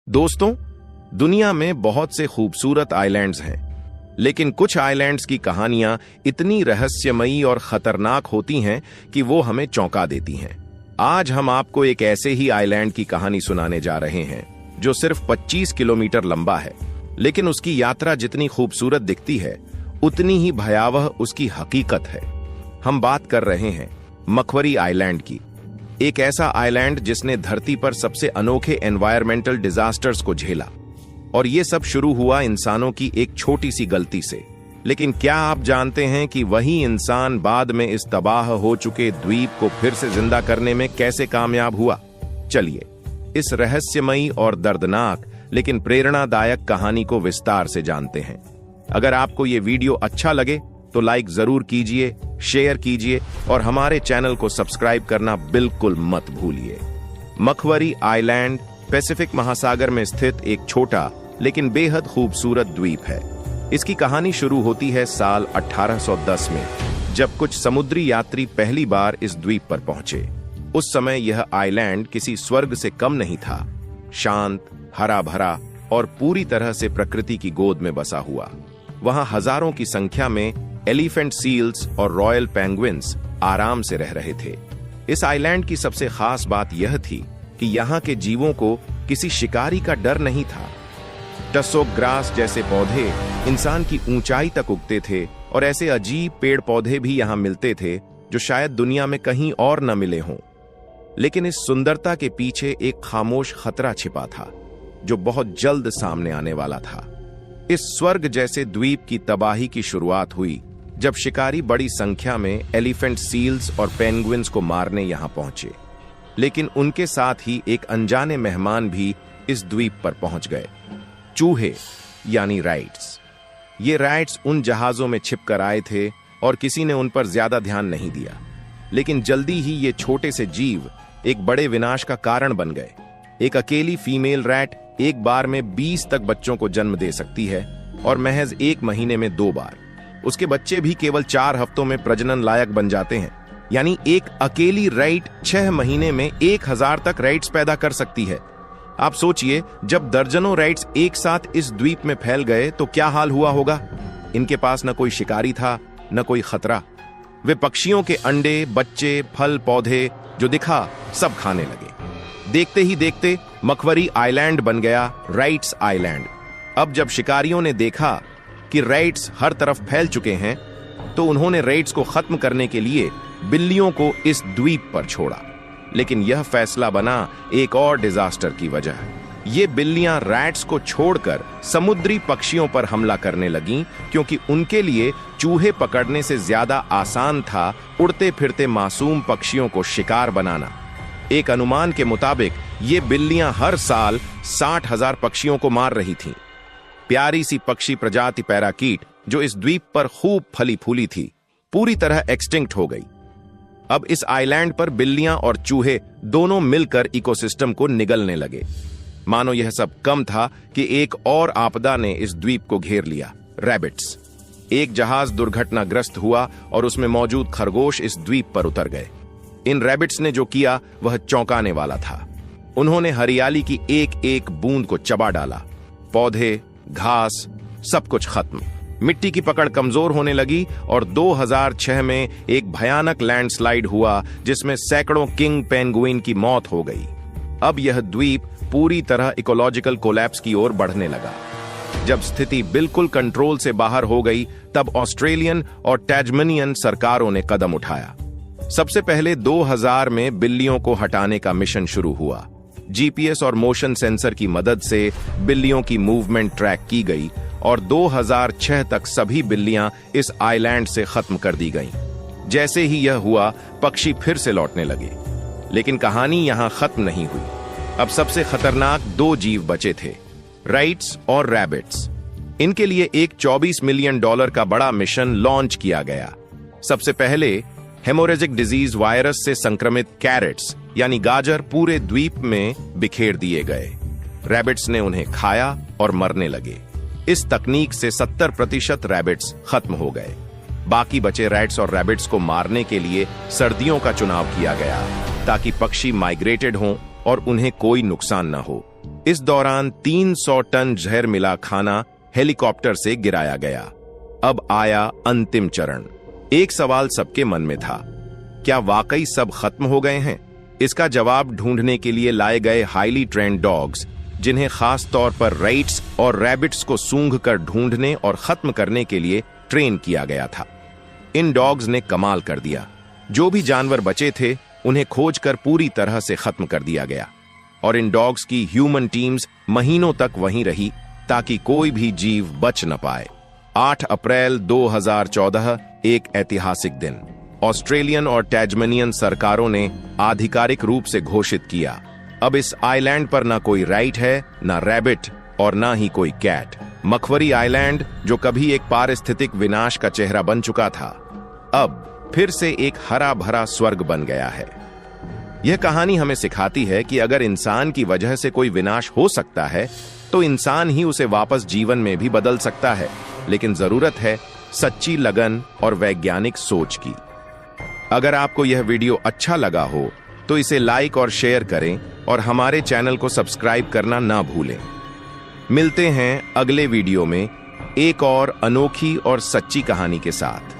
दोस्तों, दुनिया में बहुत से खूबसूरत आइलैंड्स हैं, लेकिन कुछ आइलैंड्स की कहानियां इतनी रहस्यमयी और खतरनाक होती हैं कि वो हमें चौंका देती हैं। आज हम आपको एक ऐसे ही आइलैंड की कहानी सुनाने जा रहे हैं जो सिर्फ 25 किलोमीटर लंबा है, लेकिन उसकी यात्रा जितनी खूबसूरत दिखती है उतनी ही भयावह उसकी हकीकत है। हम बात कर रहे हैं मकवरी आइलैंड की, एक ऐसा आइलैंड जिसने धरती पर सबसे अनोखे एनवायरमेंटल डिजास्टर्स को झेला। और ये सब शुरू हुआ इंसानों की एक छोटी सी गलती से। लेकिन क्या आप जानते हैं कि वही इंसान बाद में इस तबाह हो चुके द्वीप को फिर से जिंदा करने में कैसे कामयाब हुआ? चलिए इस रहस्यमयी और दर्दनाक लेकिन प्रेरणादायक कहानी को विस्तार से जानते हैं। अगर आपको ये वीडियो अच्छा लगे तो लाइक जरूर कीजिए, शेयर कीजिए और हमारे चैनल को सब्सक्राइब करना बिल्कुल मत भूलिए। मकवरी आइलैंड पैसिफिक महासागर में स्थित एक छोटा लेकिन बेहद खूबसूरत द्वीप है। इसकी कहानी शुरू होती है साल 1810 में, जब कुछ समुद्री यात्री पहली बार इस द्वीप पर पहुंचे। उस समय यह आइलैंड किसी स्वर्ग से कम नहीं था, शांत, हरा भरा और पूरी तरह से प्रकृति की गोद में बसा हुआ। वहां हजारों की संख्या में एलिफेंट सील्स और रॉयल पेंगुइन्स आराम से रह रहे थे। इस आइलैंड की सबसे खास बात यह थी कि यहाँ के जीवों को किसी शिकारी का डर नहीं था। टसोक ग्रास जैसे पौधे इंसान की ऊंचाई तक उगते थे और ऐसे अजीब पेड़ पौधे भी यहाँ मिलते थे जो शायद दुनिया में कहीं और न मिले हों। लेकिन इस सुंदरता के पीछे एक खामोश खतरा छिपा था जो बहुत जल्द सामने आने वाला था। इस स्वर्ग जैसे द्वीप की तबाही की शुरुआत हुई जब शिकारी बड़ी संख्या में एलिफेंट सील्स और पेंगुइन्स को मारने यहां पहुंचे। लेकिन उनके साथ ही एक अनजाने मेहमान भी इस द्वीप पर पहुंच गए, चूहे यानी राइट्स। ये राइट्स उन जहाजों में छिपकर आए थे और किसी ने उन पर ज्यादा ध्यान नहीं दिया। लेकिन जल्दी ही ये छोटे से जीव एक बड़े विनाश का कारण बन गए। एक अकेली फीमेल रैट एक बार में 20 तक बच्चों को जन्म दे सकती है और महज एक महीने में 2 बार। उसके बच्चे भी केवल 4 हफ्तों में प्रजनन लायक बन जाते हैं। यानी एक अकेली राइट 6 महीने में 1000 तक राइट्स पैदा कर सकती है। आप सोचिए, जब दर्जनों राइट्स एक साथ इस द्वीप में फैल गए तो क्या हाल हुआ होगा। इनके पास न कोई शिकारी था, न कोई खतरा। वे पक्षियों के अंडे, बच्चे, फल, पौधे जो दिखा सब खाने लगे। देखते ही देखते मकवरी आइलैंड बन गया राइट्स आइलैंड। अब जब शिकारियों ने देखा कि राइट्स हर तरफ फैल चुके हैं तो उन्होंने राइट्स को खत्म करने के लिए बिल्लियों को इस द्वीप पर छोड़ा। लेकिन यह फैसला बना एक और डिजास्टर की वजह। ये बिल्लियां रैट्स को छोड़कर समुद्री पक्षियों पर हमला करने लगीं, क्योंकि उनके लिए चूहे पकड़ने से ज्यादा आसान था उड़ते फिरते मासूम पक्षियों को शिकार बनाना। एक अनुमान के मुताबिक ये बिल्लियां हर साल 60,000 पक्षियों को मार रही थीं। प्यारी सी पक्षी प्रजाति पैराकीट जो इस द्वीप पर खूब फली फूली थी, पूरी तरह एक्सटिंक्ट हो गई। अब इस आइलैंड पर बिल्लियां और चूहे दोनों मिलकर इकोसिस्टम को निगलने लगे। मानो यह सब कम था कि एक और आपदा ने इस द्वीप को घेर लिया, रैबिट्स। एक जहाज दुर्घटनाग्रस्त हुआ और उसमें मौजूद खरगोश इस द्वीप पर उतर गए। इन रैबिट्स ने जो किया वह चौंकाने वाला था। उन्होंने हरियाली की एक एक बूंद को चबा डाला। पौधे, घास, सब कुछ खत्म। मिट्टी की पकड़ कमजोर होने लगी और 2006 में एक भयानक लैंडस्लाइड हुआ जिसमें सैकड़ों किंग पेंगुइन की मौत हो गई। अब यह द्वीप पूरी तरह इकोलॉजिकल कोलैप्स की ओर बढ़ने लगा। जब स्थिति बिल्कुल कंट्रोल से बाहर हो गई तब ऑस्ट्रेलियन और टैस्मेनियन सरकारों ने कदम उठाया। सबसे पहले 2000 में बिल्लियों को हटाने का मिशन शुरू हुआ। जीपीएस और मोशन सेंसर की मदद से बिल्लियों की मूवमेंट ट्रैक की गई और 2006 तक सभी बिल्लियां इस आइलैंड से खत्म कर दी गईं। जैसे ही यह हुआ, पक्षी फिर से लौटने लगे। लेकिन कहानी यहां खत्म नहीं हुई। अब सबसे खतरनाक 2 जीव बचे थे, राइट्स और रैबिट्स। इनके लिए एक $24 मिलियन का बड़ा मिशन लॉन्च किया गया। सबसे पहले हेमोरेजिक डिजीज वायरस से संक्रमित कैरेट्स यानी गाजर पूरे द्वीप में बिखेर दिए गए। रैबिट्स ने उन्हें खाया और मरने लगे। इस तकनीक से 70% रैबिट्स खत्म हो गए। बाकी बचे रैट्स और रैबिट्स को मारने के लिए सर्दियों का चुनाव किया गया ताकि पक्षी माइग्रेटेड हों और उन्हें कोई नुकसान न हो। इस दौरान 300 टन जहर मिला खाना हेलीकॉप्टर से गिराया गया। अब आया अंतिम चरण। एक सवाल सबके मन में था, क्या वाकई सब खत्म हो गए हैं? इसका जवाब ढूंढने के लिए लाए गए हाईली ट्रेन्ड डॉग्स, जिन्हें खास तौर पर रैट्स और रैबिट्स को सूंघकर ढूंढने और खत्म करने के लिए ट्रेन किया गया था। इन डॉग्स ने कमाल कर दिया। जो भी जानवर बचे थे उन्हें खोजकर पूरी तरह से खत्म कर दिया गया और इन डॉग्स की ह्यूमन टीम्स महीनों तक वहीं रही ताकि कोई भी जीव बच न पाए। 8 अप्रैल 2014 एक ऐतिहासिक दिन। ऑस्ट्रेलियन और टैस्मेनियन सरकारों ने आधिकारिक रूप से घोषित किया, अब इस आइलैंड पर ना कोई राइट है, ना रैबिट और ना ही कोई कैट। मकवरी आइलैंड, जो कभी एक पारिस्थितिक विनाश का चेहरा बन चुका था, अब फिर से एक हरा भरा स्वर्ग बन गया है। यह कहानी हमें सिखाती है कि अगर इंसान की वजह से कोई विनाश हो सकता है तो इंसान ही उसे वापस जीवन में भी बदल सकता है, लेकिन जरूरत है सच्ची लगन और वैज्ञानिक सोच की। अगर आपको यह वीडियो अच्छा लगा हो तो इसे लाइक और शेयर करें और हमारे चैनल को सब्सक्राइब करना ना भूलें। मिलते हैं अगले वीडियो में एक और अनोखी और सच्ची कहानी के साथ।